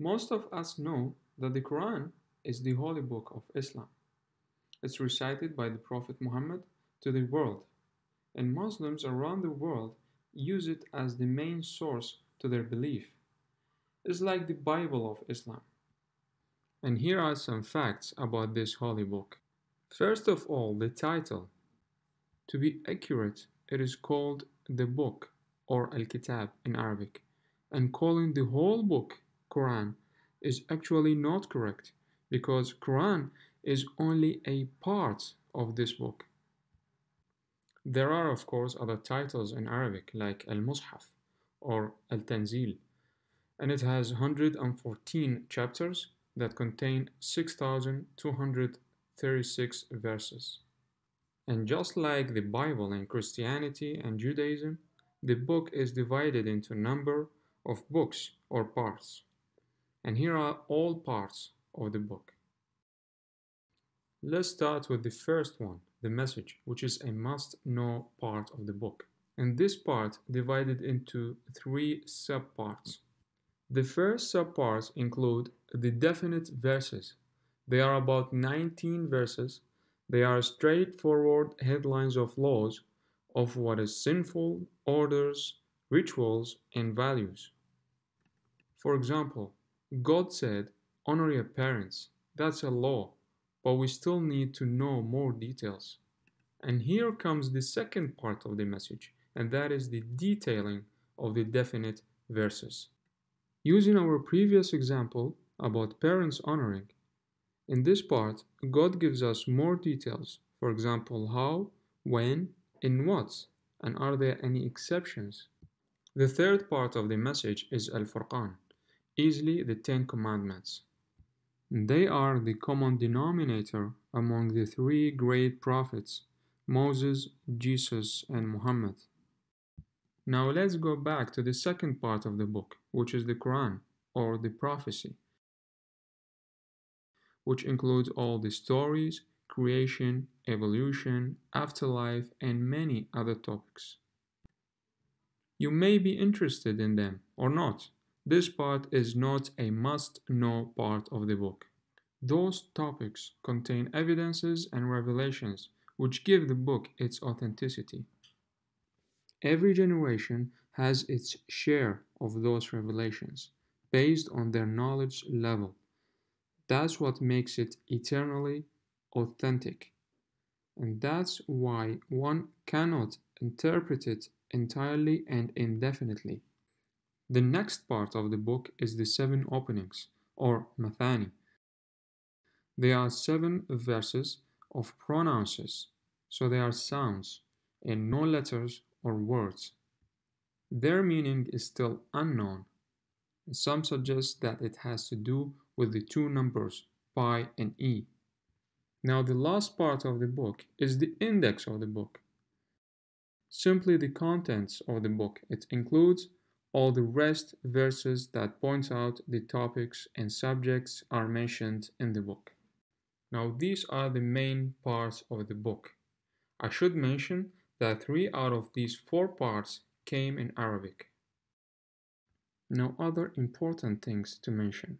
Most of us know that the Quran is the holy book of Islam. It's recited by the Prophet Muhammad to the world, and Muslims around the world use it as the main source to their belief. It's like the Bible of Islam. And here are some facts about this holy book. First of all, the title. To be accurate, it is called the book or Al-Kitab in Arabic, and calling the whole book Quran is actually not correct because Quran is only a part of this book. There are of course other titles in Arabic like Al-Mushaf or Al-Tanzil, and it has 114 chapters that contain 6,236 verses. And just like the Bible in Christianity and Judaism, the book is divided into a number of books or parts. And here are all parts of the book. Let's start with the first one, the message, which is a must-know part of the book. And this part divided into 3 subparts. The first subparts include the definite verses. They are about 19 verses. They are straightforward headlines of laws of what is sinful, orders, rituals, and values. For example, God said, honor your parents. That's a law, but we still need to know more details. And here comes the second part of the message, and that is the detailing of the definite verses. Using our previous example about parents honoring, in this part, God gives us more details, for example, how, when, in what, and are there any exceptions. The third part of the message is Al-Furqan, easily the 10 Commandments. They are the common denominator among the 3 great prophets, Moses, Jesus, and Muhammad. Now let's go back to the second part of the book, which is the Quran, or the prophecy, which includes all the stories, creation, evolution, afterlife, and many other topics. You may be interested in them or not. This part is not a must-know part of the book. Those topics contain evidences and revelations which give the book its authenticity. Every generation has its share of those revelations based on their knowledge level. That's what makes it eternally authentic. And that's why one cannot interpret it entirely and indefinitely. The next part of the book is the 7 openings, or methode. They are 7 verses of pronouns, so they are sounds and no letters or words. Their meaning is still unknown. Some suggest that it has to do with the 2 numbers, pi and e. Now the last part of the book is the index of the book. Simply the contents of the book. It includes all the rest verses that point out the topics and subjects are mentioned in the book. Now these are the main parts of the book. I should mention that 3 out of these 4 parts came in Arabic. Now other important things to mention.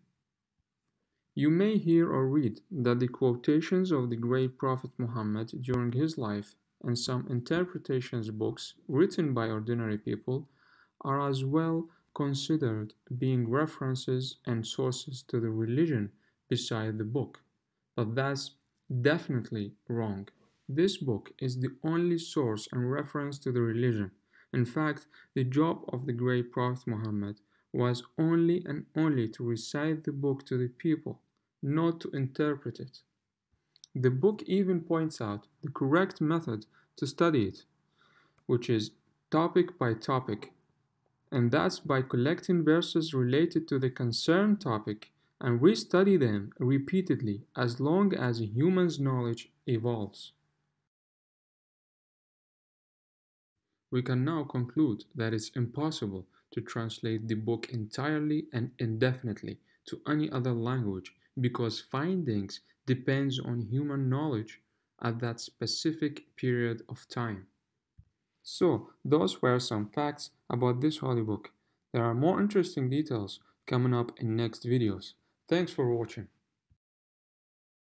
You may hear or read that the quotations of the great Prophet Muhammad during his life and some interpretations books written by ordinary people are as well considered being references and sources to the religion beside the book. But that's definitely wrong. This book is the only source and reference to the religion. In fact, the job of the great Prophet Muhammad was only and only to recite the book to the people, not to interpret it. The book even points out the correct method to study it, which is topic by topic, and that's by collecting verses related to the concerned topic and restudy them repeatedly as long as a human's knowledge evolves. We can now conclude that it's impossible to translate the book entirely and indefinitely to any other language because findings depends on human knowledge at that specific period of time. So, those were some facts about this holy book. There are more interesting details coming up in next videos. Thanks for watching.